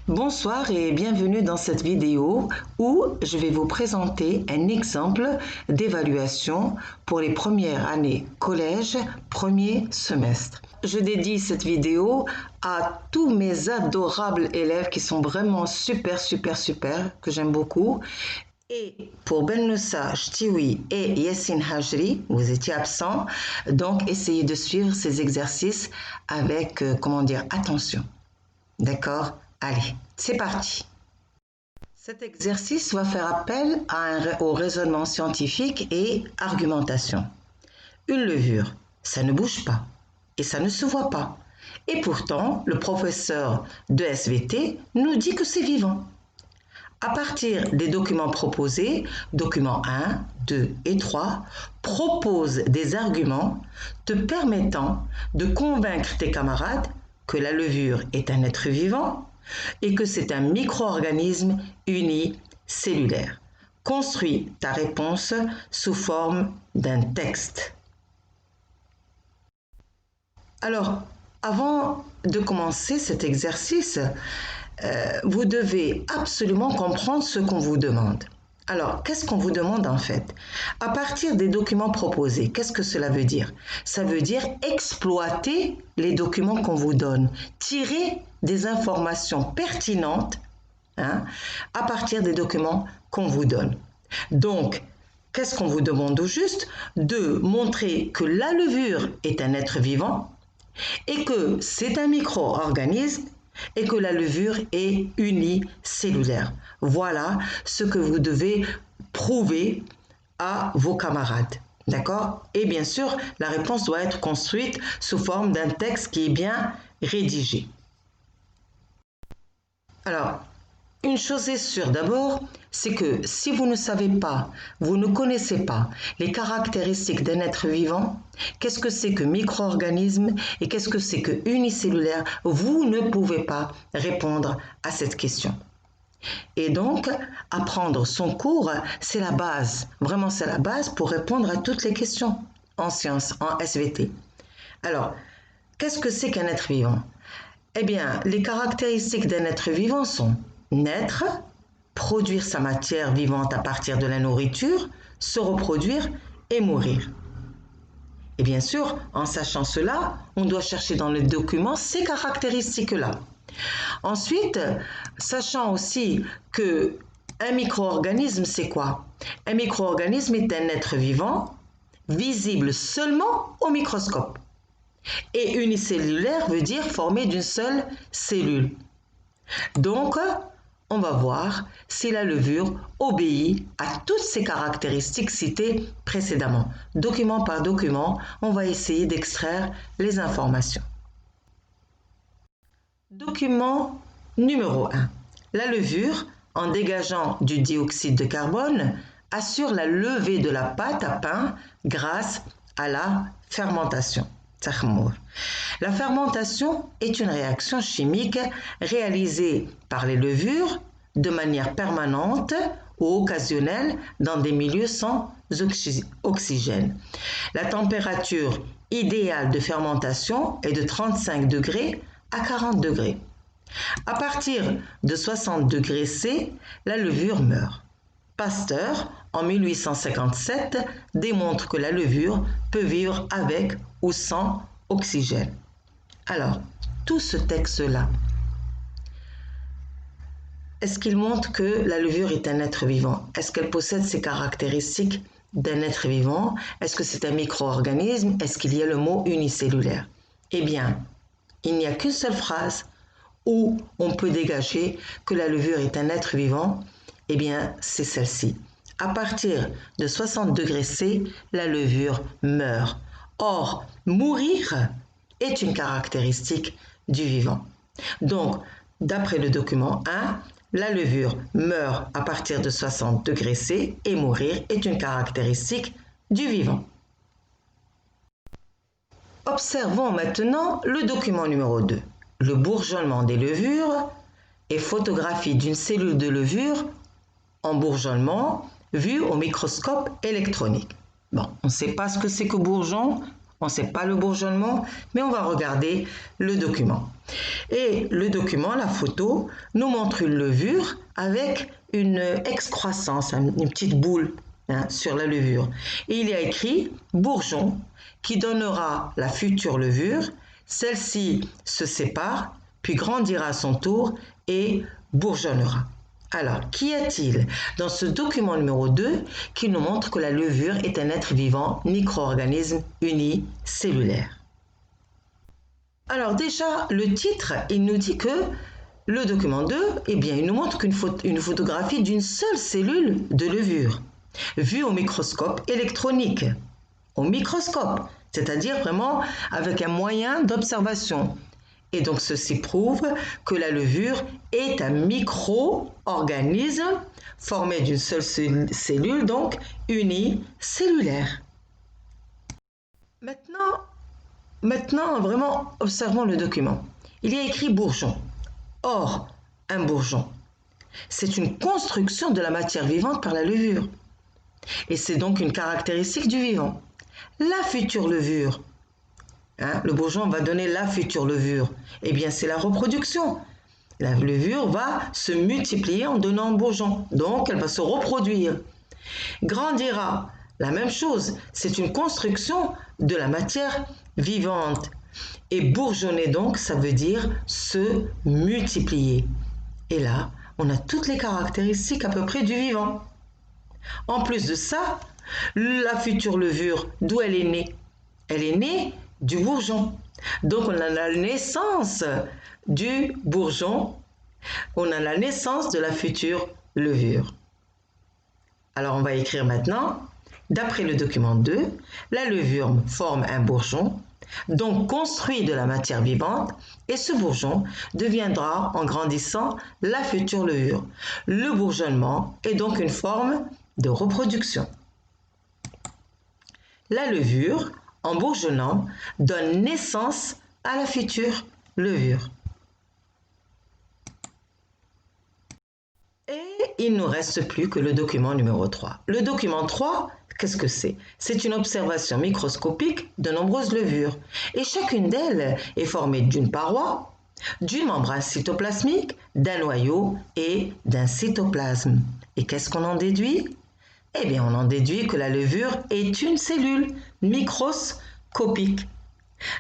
Bonsoir et bienvenue dans cette vidéo où je vais vous présenter un exemple d'évaluation pour les premières années collège, premier semestre. Je dédie cette vidéo à tous mes adorables élèves qui sont vraiment super, que j'aime beaucoup. Et pour Benoussa Chtiwi et Yassine Hajri, vous étiez absents, donc essayez de suivre ces exercices avec, attention. D'accord ? Allez, c'est parti. Cet exercice va faire appel au raisonnement scientifique et argumentation. Une levure, ça ne bouge pas et ça ne se voit pas. Et pourtant, le professeur de SVT nous dit que c'est vivant. À partir des documents proposés, documents 1, 2 et 3, propose des arguments te permettant de convaincre tes camarades que la levure est un être vivant et que c'est un micro-organisme unicellulaire. Construis ta réponse sous forme d'un texte. Alors, avant de commencer cet exercice, vous devez absolument comprendre ce qu'on vous demande. Alors, qu'est-ce qu'on vous demande en fait? À partir des documents proposés, qu'est-ce que cela veut dire? Ça veut dire exploiter les documents qu'on vous donne, tirer des informations pertinentes à partir des documents qu'on vous donne. Donc, qu'est-ce qu'on vous demande au juste? De montrer que la levure est un être vivant et que c'est un micro-organisme et que la levure est unicellulaire. Voilà ce que vous devez prouver à vos camarades. D'accord? Et bien sûr, la réponse doit être construite sous forme d'un texte qui est bien rédigé. Alors, une chose est sûre d'abord, c'est que si vous ne savez pas, vous ne connaissez pas les caractéristiques d'un être vivant, qu'est-ce que c'est que micro-organisme et qu'est-ce que c'est que unicellulaire, vous ne pouvez pas répondre à cette question. Et donc, apprendre son cours, c'est la base. Vraiment, c'est la base pour répondre à toutes les questions en sciences, en SVT. Alors, qu'est-ce que c'est qu'un être vivant? Eh bien, les caractéristiques d'un être vivant sont naître, produire sa matière vivante à partir de la nourriture, se reproduire et mourir. Et bien sûr, en sachant cela, on doit chercher dans le document ces caractéristiques-là. Ensuite, sachant aussi que un micro-organisme, c'est quoi? Un micro-organisme est un être vivant, visible seulement au microscope. Et unicellulaire veut dire formé d'une seule cellule. Donc, on va voir si la levure obéit à toutes ces caractéristiques citées précédemment. Document par document, on va essayer d'extraire les informations. Document numéro 1. La levure, en dégageant du dioxyde de carbone, assure la levée de la pâte à pain grâce à la fermentation. La fermentation est une réaction chimique réalisée par les levures de manière permanente ou occasionnelle dans des milieux sans oxygène. La température idéale de fermentation est de 35 degrés à 40 degrés. À partir de 60 degrés C, la levure meurt. Pasteur, en 1857, démontre que la levure peut vivre avec ou sans oxygène. Alors, tout ce texte-là, est-ce qu'il montre que la levure est un être vivant? Est-ce qu'elle possède ces caractéristiques d'un être vivant? Est-ce que c'est un micro-organisme? Est-ce qu'il y a le mot unicellulaire? Eh bien, il n'y a qu'une seule phrase où on peut dégager que la levure est un être vivant. Eh bien, c'est celle-ci. À partir de 60 degrés C, la levure meurt. Or, mourir est une caractéristique du vivant. Donc, d'après le document 1, la levure meurt à partir de 60 degrés C et mourir est une caractéristique du vivant. Observons maintenant le document numéro 2. Le bourgeonnement des levures et photographie d'une cellule de levure en bourgeonnement vue au microscope électronique. Bon, on ne sait pas ce que c'est que bourgeon, On ne sait pas le bourgeonnement, mais on va regarder le document. Et le document, la photo, nous montre une levure avec une excroissance, une petite boule sur la levure. Et il y a écrit bourgeon qui donnera la future levure. Celle-ci se sépare, puis grandira à son tour et bourgeonnera. Alors, qu'y a-t-il dans ce document numéro 2 qui nous montre que la levure est un être vivant, micro-organisme unicellulaire? Alors déjà, le titre, il nous dit que le document 2, eh bien, il nous montre une photographie d'une seule cellule de levure, vue au microscope électronique. Au microscope, c'est-à-dire vraiment avec un moyen d'observation. Et donc ceci prouve que la levure est un micro-organisme formé d'une seule cellule, donc unicellulaire. Maintenant, vraiment, observons le document. Il y a écrit bourgeon. Or, un bourgeon, c'est une construction de la matière vivante par la levure. Et c'est donc une caractéristique du vivant. La future levure, le bourgeon va donner la future levure. Eh bien, c'est la reproduction. La levure va se multiplier en donnant un bourgeon. Donc, elle va se reproduire. Grandira, la même chose. C'est une construction de la matière vivante. Et bourgeonner, donc, ça veut dire se multiplier. Et là, on a toutes les caractéristiques à peu près du vivant. En plus de ça, la future levure, d'où elle est née? Elle est née du bourgeon. Donc on a la naissance du bourgeon, on a la naissance de la future levure. Alors on va écrire maintenant, d'après le document 2, la levure forme un bourgeon, donc construit de la matière vivante, et ce bourgeon deviendra en grandissant la future levure. Le bourgeonnement est donc une forme de reproduction. La levure, en bourgeonnant, donne naissance à la future levure. Et il ne nous reste plus que le document numéro 3. Le document 3, qu'est-ce que c'est? C'est une observation microscopique de nombreuses levures. Et chacune d'elles est formée d'une paroi, d'une membrane cytoplasmique, d'un noyau et d'un cytoplasme. Et qu'est-ce qu'on en déduit? Eh bien, on en déduit que la levure est une cellule microscopique.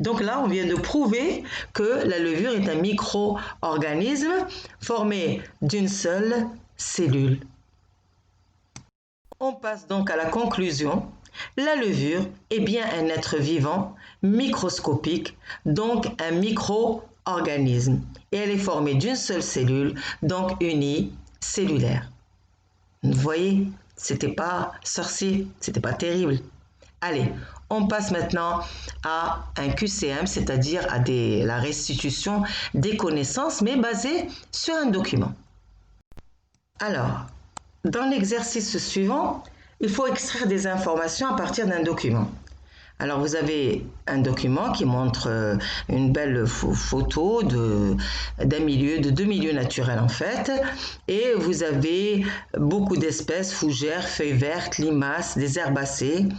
Donc là, on vient de prouver que la levure est un micro-organisme formé d'une seule cellule. On passe donc à la conclusion. La levure est bien un être vivant, microscopique, donc un micro-organisme. Et elle est formée d'une seule cellule, donc unicellulaire. Vous voyez, c'était pas sorcier, c'était pas terrible. Allez, on passe maintenant à un QCM, c'est-à-dire à la restitution des connaissances, mais basée sur un document. Alors, dans l'exercice suivant, il faut extraire des informations à partir d'un document. Alors, vous avez un document qui montre une belle photo d'un milieu, de deux milieux naturels en fait, et vous avez beaucoup d'espèces, fougères, feuilles vertes, limaces, des herbacées,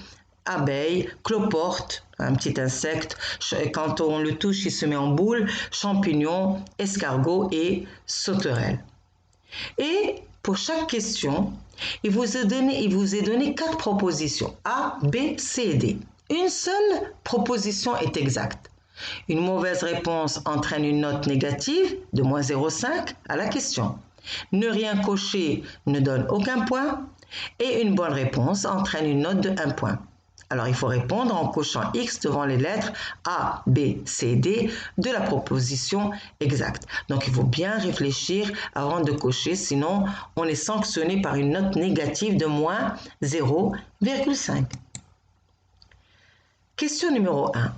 abeilles, cloportes, un petit insecte, quand on le touche, il se met en boule, champignons, escargots et sauterelles. Et pour chaque question, il vous est donné 4 propositions, A, B, C et D. Une seule proposition est exacte. Une mauvaise réponse entraîne une note négative de moins 0,5 à la question. Ne rien cocher ne donne aucun point et une bonne réponse entraîne une note de 1 point. Alors il faut répondre en cochant X devant les lettres A, B, C, D de la proposition exacte. Donc il faut bien réfléchir avant de cocher, sinon on est sanctionné par une note négative de moins 0,5. Question numéro 1.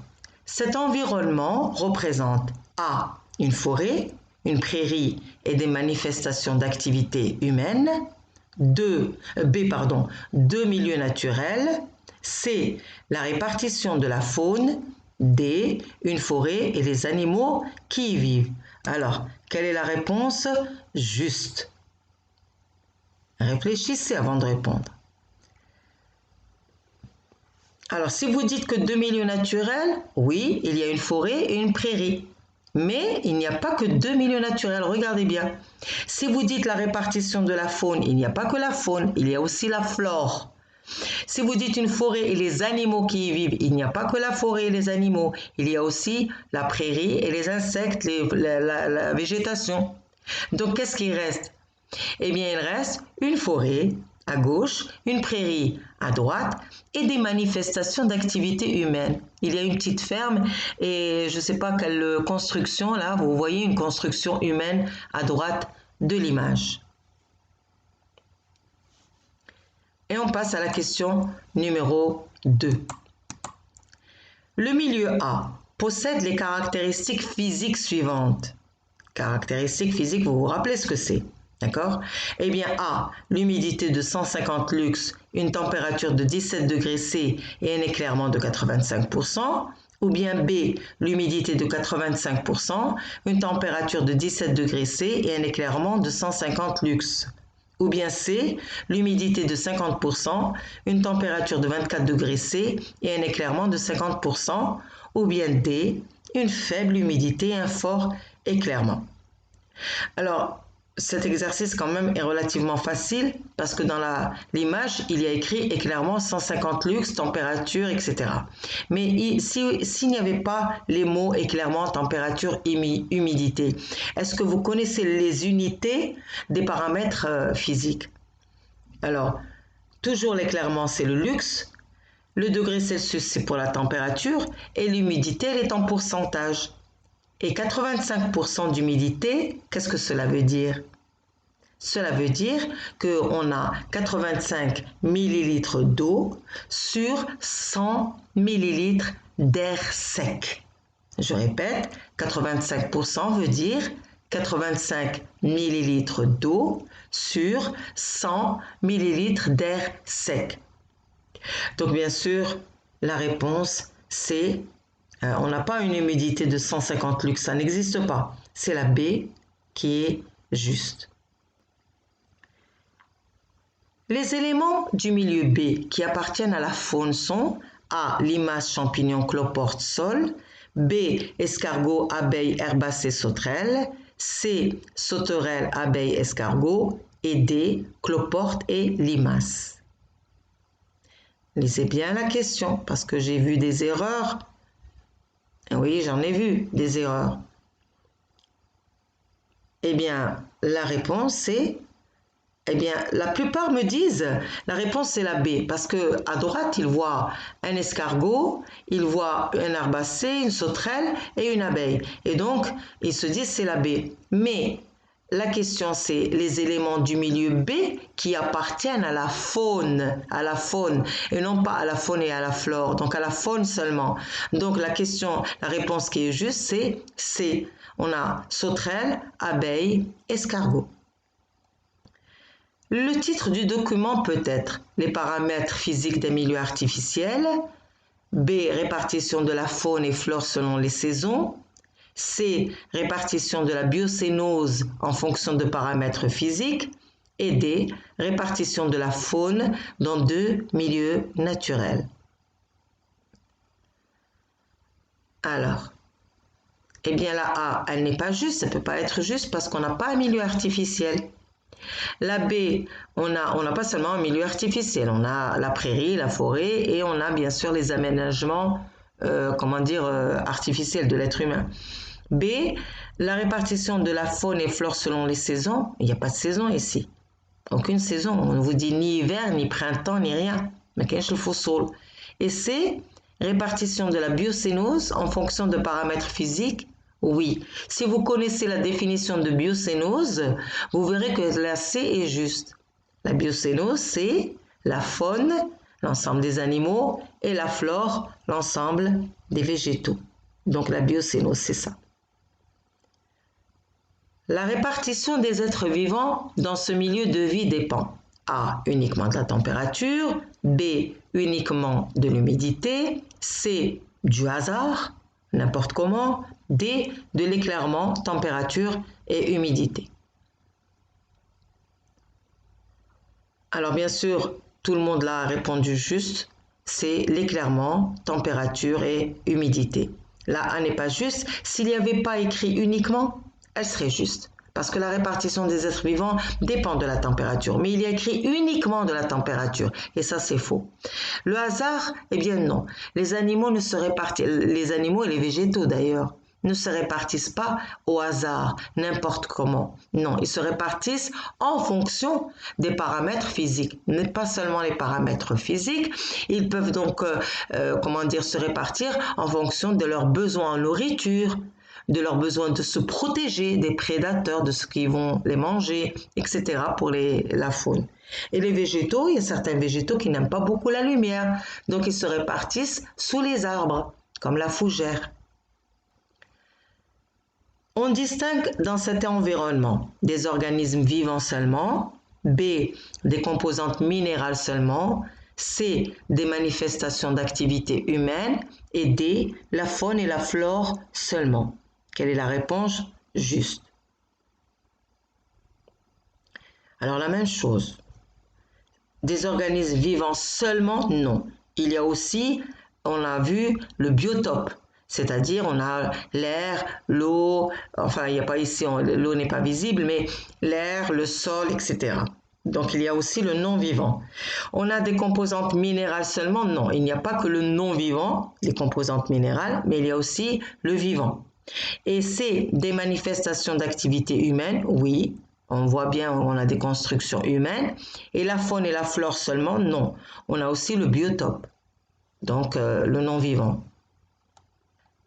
Cet environnement représente A, une forêt, une prairie et des manifestations d'activité humaine, deux milieux naturels, C, la répartition de la faune, D, une forêt et les animaux qui y vivent. Alors, quelle est la réponse juste? Réfléchissez avant de répondre. Alors, si vous dites que 2 milieux naturels, oui, il y a une forêt et une prairie. Mais il n'y a pas que 2 milieux naturels, regardez bien. Si vous dites la répartition de la faune, il n'y a pas que la faune, il y a aussi la flore. Si vous dites une forêt et les animaux qui y vivent, il n'y a pas que la forêt et les animaux, il y a aussi la prairie et les insectes, la végétation. Donc, qu'est-ce qui reste? Eh bien, il reste une forêt à gauche, une prairie à droite et des manifestations d'activité humaine. Il y a une petite ferme et je ne sais pas quelle construction, là, vous voyez une construction humaine à droite de l'image. Et on passe à la question numéro 2. Le milieu A possède les caractéristiques physiques suivantes. Caractéristiques physiques, vous vous rappelez ce que c'est? D'accord? Eh bien, A, l'humidité de 150 lux, une température de 17 degrés C et un éclairement de 85%. Ou bien B, l'humidité de 85%, une température de 17 degrés C et un éclairement de 150 lux. Ou bien C, l'humidité de 50%, une température de 24 degrés C et un éclairement de 50%. Ou bien D, une faible humidité et un fort éclairement. Alors, cet exercice quand même est relativement facile parce que dans l'image, il y a écrit éclairement 150 lux, température, etc. Mais s'il n'y avait pas les mots éclairement, température, humidité, est-ce que vous connaissez les unités des paramètres physiques? Alors, toujours l'éclairement, c'est le lux, le degré Celsius, c'est pour la température et l'humidité, elle est en pourcentage. Et 85% d'humidité, qu'est-ce que cela veut dire? Cela veut dire qu'on a 85 millilitres d'eau sur 100 millilitres d'air sec. Je répète, 85% veut dire 85 millilitres d'eau sur 100 millilitres d'air sec. Donc bien sûr, la réponse c'est on n'a pas une humidité de 150 lux, ça n'existe pas. C'est la B qui est juste. Les éléments du milieu B qui appartiennent à la faune sont A. Limaces, champignons, cloportes, sol. B. Escargots, abeilles, herbacées, sauterelles. C. Sauterelles, abeilles, escargots. Et D. Cloportes et limaces. Lisez bien la question parce que j'ai vu des erreurs. Oui, j'en ai vu des erreurs. Eh bien, la réponse est, la plupart me disent, la réponse c'est la B, parce que à droite, ils voient un escargot, ils voient un herbacé, une sauterelle et une abeille. Et donc, ils se disent c'est la B. Mais la question c'est les éléments du milieu B qui appartiennent à la faune, et non pas à la faune et à la flore, donc à la faune seulement. Donc la réponse qui est juste c'est C. On a sauterelle, abeille, escargot. Le titre du document peut être les paramètres physiques des milieux artificiels, B. Répartition de la faune et flore selon les saisons, C. Répartition de la biocénose en fonction de paramètres physiques. Et D. Répartition de la faune dans 2 milieux naturels. Alors, eh bien la A, elle n'est pas juste, ça ne peut pas être juste parce qu'on n'a pas un milieu artificiel. La B, on n'a pas seulement un milieu artificiel, on a la prairie, la forêt et on a bien sûr les aménagements, artificiels de l'être humain. B, la répartition de la faune et flore selon les saisons. Il n'y a pas de saison ici. Aucune saison. On ne vous dit ni hiver, ni printemps, ni rien. Mais qu'est-ce qu'il faut sol. Et C, répartition de la biocénose en fonction de paramètres physiques. Oui. Si vous connaissez la définition de biocénose, vous verrez que la C est juste. La biocénose, c'est la faune, l'ensemble des animaux, et la flore, l'ensemble des végétaux. Donc la biocénose, c'est ça. La répartition des êtres vivants dans ce milieu de vie dépend A. Uniquement de la température, B. Uniquement de l'humidité, C. Du hasard, n'importe comment, D. De l'éclairement, température et humidité. Alors bien sûr, tout le monde l'a répondu juste. c'est l'éclairement, température et humidité. La A n'est pas juste. S'il n'y avait pas écrit uniquement, elle serait juste. Parce que la répartition des êtres vivants dépend de la température. Mais il y a écrit uniquement de la température. Et ça, c'est faux. Le hasard, eh bien non. Les animaux ne se répartissent, les animaux et les végétaux d'ailleurs, ne se répartissent pas au hasard, n'importe comment. Non, ils se répartissent en fonction des paramètres physiques, mais pas seulement les paramètres physiques. Ils peuvent donc, se répartir en fonction de leurs besoins en nourriture, de leur besoin de se protéger des prédateurs, de ce qui vont les manger, etc. pour la faune. Et les végétaux, il y a certains végétaux qui n'aiment pas beaucoup la lumière, donc ils se répartissent sous les arbres, comme la fougère. On distingue dans cet environnement des organismes vivants seulement, B, des composantes minérales seulement, C, des manifestations d'activité humaine et D, la faune et la flore seulement. Quelle est la réponse juste? Alors la même chose. Des organismes vivants seulement? Non. Il y a aussi, on a vu, le biotope. C'est-à-dire, on a l'air, l'eau, enfin, il n'y a pas ici, l'eau n'est pas visible, mais l'air, le sol, etc. Donc, il y a aussi le non-vivant. On a des composantes minérales seulement? Non, il n'y a pas que le non-vivant, les composantes minérales, mais il y a aussi le vivant. Et c'est des manifestations d'activité humaine? Oui, on voit bien, on a des constructions humaines. Et la faune et la flore seulement? Non, on a aussi le biotope, donc le non-vivant.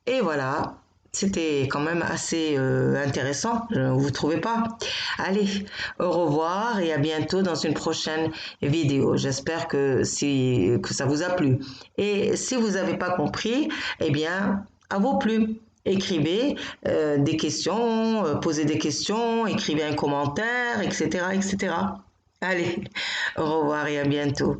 Et voilà, c'était quand même assez intéressant, vous ne trouvez pas? Allez, au revoir et à bientôt dans une prochaine vidéo. J'espère que ça vous a plu. Et si vous n'avez pas compris, eh bien, à vos plumes. Écrivez des questions, posez des questions, écrivez un commentaire, etc., etc. Allez, au revoir et à bientôt.